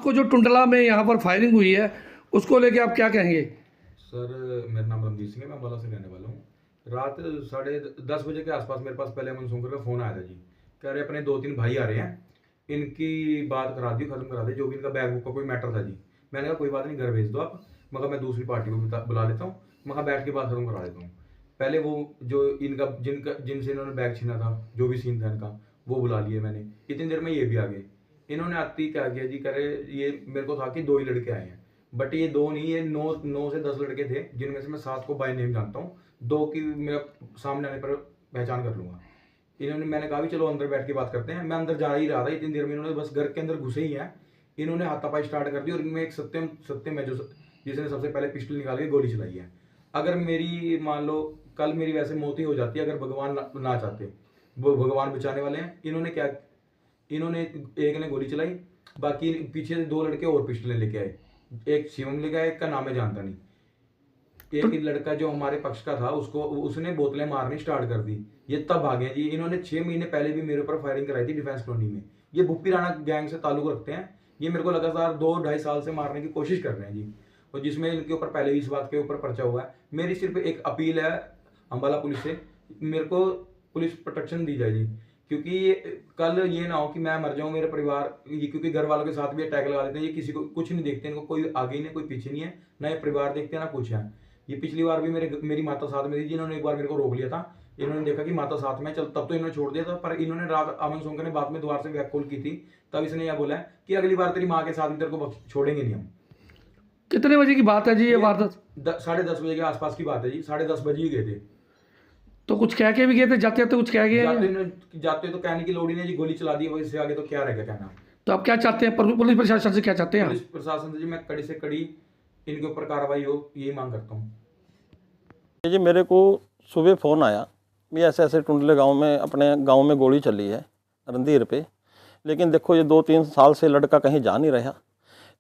को जो टुंडला में यहाँ पर फायरिंग हुई है उसको लेके आप क्या कहेंगे? सर मेरा नाम रणदीप सिंह है, मैं अम्बाला से रहने वाला हूँ। रात 10:30 के आसपास मेरे पास पहले अमन सोनकर का फ़ोन आया था जी। कह रहे अपने 2-3 भाई आ रहे हैं, इनकी बात करा दी, ख़त्म करा दी, जो भी इनका बैग बुक का कोई मैटर था जी। मैंने कहा कोई बात नहीं, घर भेज दो आप, मगर मैं दूसरी पार्टी को बुला लेता हूँ, मगर बैठ के बात खत्म करा लेता हूँ। पहले वो जो इनका जिनसे इन्होंने बैग छीना था, जो भी सीन था इनका, वो बुला लिए मैंने। इतनी देर में ये भी आ गए। इन्होंने आते ही क्या किया जी, कह रहे ये मेरे को था कि 2 ही लड़के आए हैं, बट ये 2 नहीं, ये 9 से 10 लड़के थे, जिनमें से मैं 7 को बाय नेम जानता हूँ, 2 की मैं सामने आने पर पहचान कर लूँगा। इन्होंने, मैंने कहा भी चलो अंदर बैठ के बात करते हैं, मैं अंदर जा ही रहा था, इतनी देर में इन्होंने बस घर के अंदर घुसे ही हैं, इन्होंने हाथापाई स्टार्ट कर दी और इनमें एक सत्यम है जो जिसने सबसे पहले पिस्टल निकाल के गोली चलाई है। अगर मेरी मान लो कल मेरी वैसे मौत ही हो जाती अगर भगवान ना चाहते, वो भगवान बचाने वाले हैं। इन्होंने क्या, इन्होंने एक ने गोली चलाई, बाकी पीछे से 2 लड़के और पिस्टलें लेके आए, एक शिवम लेके आया, एक का नाम है जानता नहीं। एक लड़का जो हमारे पक्ष का था उसने बोतलें मारनी स्टार्ट कर दी, ये तब भागे जी। इन्होंने 6 महीने पहले भी मेरे ऊपर फायरिंग कराई थी डिफेंस कॉलोनी में। ये भुप्पी राणा गैंग से ताल्लुक रखते हैं, ये मेरे को लगातार 2-2.5 साल से मारने की कोशिश कर रहे हैं जी, और जिसमें इनके ऊपर पहले भी इस बात के ऊपर पर्चा हुआ है। मेरी सिर्फ एक अपील है अम्बाला पुलिस से, मेरे को पुलिस प्रोटेक्शन दी जाए जी, क्योंकि कल ये ना हो कि मैं मर जाऊं, मेरे परिवार, ये क्योंकि घर वालों के साथ भी अटैक लगा देते हैं, ये किसी को कुछ नहीं देखते, इनको कोई आगे नहीं, कोई पीछे नहीं है, ना ये परिवार देखते हैं ना कुछ है। ये पिछली बार भी मेरी माता साथ में थी, जिन्होंने एक बार मेरे को रोक लिया था, इन्होंने देखा कि माता साथ में, चल तब तो इन्होंने छोड़ दिया था, पर इन्होंने रात अमन सोंकर ने बाद में दोबारा से बैक कॉल की थी, तब इसने यह बोला है कि अगली बार तेरी माँ के साथ भी तेरे को छोड़ेंगे नहीं हम। कितने बजे की बात है जी ये वारदात? 10:30 बजे के आसपास की बात है जी, 10:30 बजे ही गए थे। तो कुछ कह के भी गए थे जाते जाते? कुछ कह गए? जाते तो कहने की लोड़ ही नहीं जी, गोली चला दी, वो इससे आगे तो क्या रहेगा कहना। तो आप क्या चाहते हैं, पुलिस प्रशासन से क्या चाहते हैं? पुलिस प्रशासन से जी मैं कड़ी से कड़ी इनके ऊपर कार्रवाई हो, यही मांग करता हूँ जी। मेरे को सुबह फ़ोन आया भी ऐसे ऐसे टुंडले गांव में, अपने गांव में गोली चली है रणधीर पे। लेकिन देखो ये 2-3 साल से लड़का कहीं जा नहीं रहा।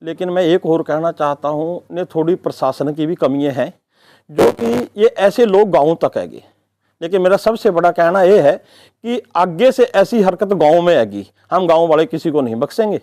लेकिन मैं एक और कहना चाहता हूँ, ने थोड़ी प्रशासन की भी कमियाँ हैं, जो कि ये ऐसे लोग गाँव तक आएंगे। लेकिन मेरा सबसे बड़ा कहना ये है कि आगे से ऐसी हरकत गाँव में आएगी, हम गाँव वाले किसी को नहीं बख्शेंगे।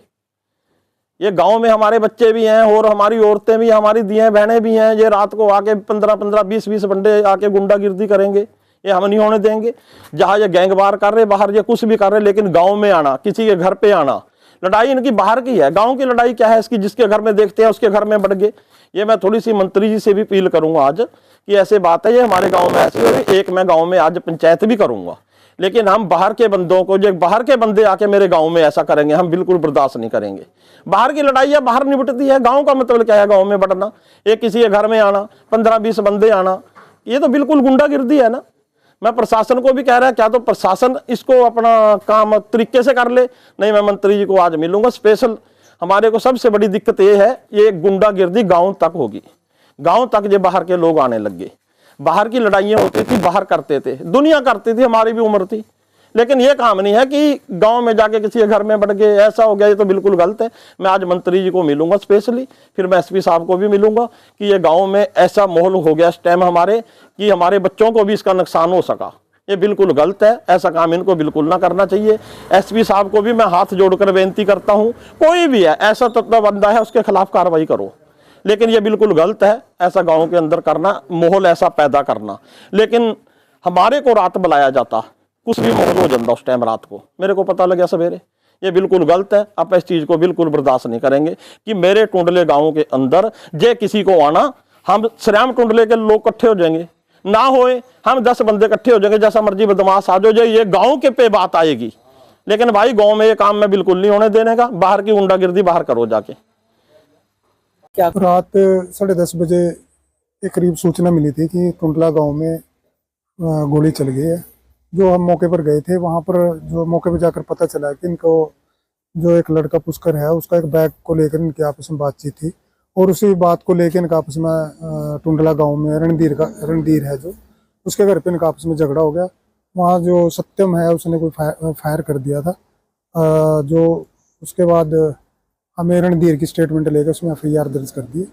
ये गांव में हमारे बच्चे भी हैं और हमारी औरतें भी, हमारी दियाँ बहनें भी हैं, ये रात को आके 15-15, 20-20 बंदे आके गुंडागिर्दी करेंगे, ये हम नहीं होने देंगे। जहाँ ये गैंगवार कर रहे बाहर, ये कुछ भी कर रहे, लेकिन गांव में आना, किसी के घर पे आना, लड़ाई इनकी बाहर की है। गांव की लड़ाई क्या है इसकी, जिसके घर में देखते हैं उसके घर में बढ़ गए। ये मैं थोड़ी सी मंत्री जी से भी अपील करूंगा आज कि ऐसे बात है, ये हमारे गाँव में ऐसी है। एक मैं गाँव में आज पंचायत भी करूंगा, लेकिन हम बाहर के बंदों को, जो बाहर के बंदे आके मेरे गांव में ऐसा करेंगे, हम बिल्कुल बर्दाश्त नहीं करेंगे। बाहर की लड़ाइयाँ बाहर निपटती है, गांव का मतलब क्या है गांव में बढ़ना, एक किसी के घर में आना, 15-20 बंदे आना, ये तो बिल्कुल गुंडागिर्दी है ना। मैं प्रशासन को भी कह रहा है, क्या तो प्रशासन इसको अपना काम तरीके से कर ले। नहीं, मैं मंत्री जी को आज मिलूंगा स्पेशल। हमारे को सबसे बड़ी दिक्कत ये है, ये गुंडागिर्दी गाँव तक होगी, गाँव तक ये बाहर के लोग आने लग गए। बाहर की लड़ाइयाँ होती थी, बाहर करते थे, दुनिया करती थी, हमारी भी उम्र थी, लेकिन ये काम नहीं है कि गांव में जाके किसी के घर में बढ़ गए, ऐसा हो गया। ये तो बिल्कुल गलत है। मैं आज मंत्री जी को मिलूंगा स्पेशली, फिर मैं एसपी साहब को भी मिलूंगा कि ये गांव में ऐसा माहौल हो गया इस टाइम हमारे, कि हमारे बच्चों को भी इसका नुकसान हो सका। ये बिल्कुल गलत है, ऐसा काम इनको बिल्कुल ना करना चाहिए। एसपी साहब को भी मैं हाथ जोड़कर बेनती करता हूँ, कोई भी है ऐसा तत्व बंदा है, उसके खिलाफ कार्रवाई करो। लेकिन ये बिल्कुल गलत है ऐसा गांव के अंदर करना, माहौल ऐसा पैदा करना। लेकिन हमारे को रात बुलाया जाता, कुछ भी माहौल हो जाता उस टाइम रात को, मेरे को पता लगा सवेरे। ये बिल्कुल गलत है। आप इस चीज को बिल्कुल बर्दाश्त नहीं करेंगे कि मेरे टुंडले गांव के अंदर जे किसी को आना, हम श्याम टुंडले के लोग इकट्ठे हो जाएंगे, ना होए हम 10 बंदे इकट्ठे हो जाएंगे, जैसा मर्जी बदमाश आ जाए, ये गाँव के पे बात आएगी। लेकिन भाई गाँव में ये काम मैं बिल्कुल नहीं होने देने का। बाहर की गुंडागिर्दी बाहर करो जाके। क्या रात 10:30 बजे के करीब सूचना मिली थी कि टुंडला गांव में गोली चल गई है। जो हम मौके पर गए थे, वहां पर जो मौके पर जाकर पता चला कि इनको, जो एक लड़का पुष्कर है, उसका एक बैग को लेकर इनकी आपस में बातचीत थी, और उसी बात को लेकर इनका आपस में टुंडला गांव में रणधीर है जो, उसके घर पे इनका आपस में झगड़ा हो गया। वहाँ जो सत्यम है उसने कोई फायर कर दिया था। जो उसके बाद हमें रणधीर की स्टेटमेंट लेकर उसमें FIR दर्ज कर दी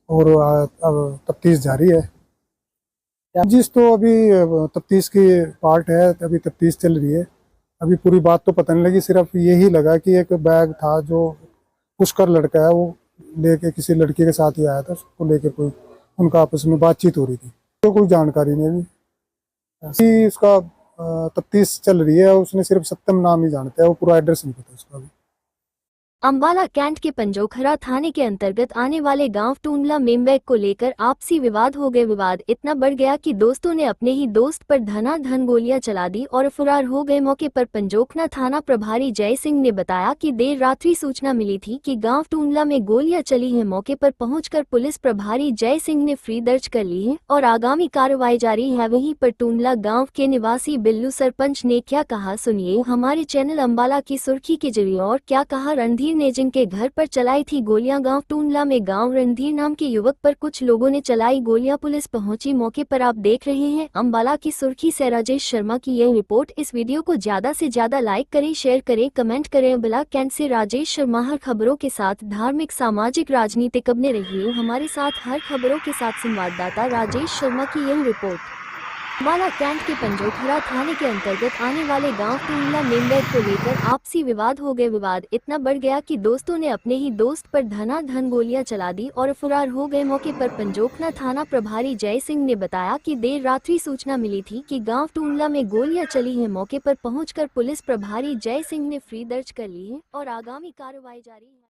और अब तफ्तीश जारी है। जिस तो अभी तफ्तीश की पार्ट है, अभी तफ्तीश चल रही है। अभी पूरी बात तो पता नहीं लगी, सिर्फ यही लगा कि एक बैग था जो पुष्कर लड़का है, वो लेके किसी लड़की के साथ ही आया था, उसको लेकर कोई उनका आपस में बातचीत हो रही थी, तो कोई जानकारी नहीं अभी उसका तफ्तीश चल रही है। उसने सिर्फ सत्यम नाम ही जानता है, वो पूरा एड्रेस नहीं पता उसका भी। अम्बाला कैंट के पंजोखरा थाने के अंतर्गत आने वाले गांव टूंडला मेमबैग को लेकर आपसी विवाद हो गए। विवाद इतना बढ़ गया कि दोस्तों ने अपने ही दोस्त पर धनाधन गोलियां चला दी और फरार हो गए। मौके पर पंजोखरा थाना प्रभारी जय सिंह ने बताया कि देर रात्रि सूचना मिली थी कि गांव टूंडला में गोलियां चली हैं। मौके पर पहुंचकर पुलिस प्रभारी जय सिंह ने फ्री दर्ज कर ली है और आगामी कार्रवाई जारी है। वहीं पर टूंडला गाँव के निवासी बिल्लू सरपंच ने क्या कहा, सुनिए हमारे चैनल अम्बाला की सुर्खी के जरिए। और क्या कहा रणधीर ने, जिनके घर पर चलाई थी गोलियां। गांव टूंडला में गांव रणधीर नाम के युवक पर कुछ लोगों ने चलाई गोलियां। पुलिस पहुंची मौके पर। आप देख रहे हैं अम्बाला की सुर्खी से राजेश शर्मा की यह रिपोर्ट। इस वीडियो को ज्यादा से ज्यादा लाइक करें, शेयर करें, कमेंट करें। अम्बाला कैंट से राजेश शर्मा। हर खबरों के साथ धार्मिक, सामाजिक, राजनीतिक बने रहिए हमारे साथ। हर खबरों के साथ संवाददाता राजेश शर्मा की यह रिपोर्ट। अम्बाला कैंट के पंजोखरा थाने के अंतर्गत आने वाले गांव टूंडला मेमबैग को लेकर आपसी विवाद हो गए। विवाद इतना बढ़ गया कि दोस्तों ने अपने ही दोस्त पर धनाधन गोलियां चला दी और फरार हो गए। मौके पर पंजोखरा थाना प्रभारी जय सिंह ने बताया कि देर रात्रि सूचना मिली थी कि गांव टूंडला में गोलियां चली हैं। मौके पर पहुंचकर पुलिस प्रभारी जय सिंह ने फ्री दर्ज कर ली है और आगामी कार्रवाई जारी है।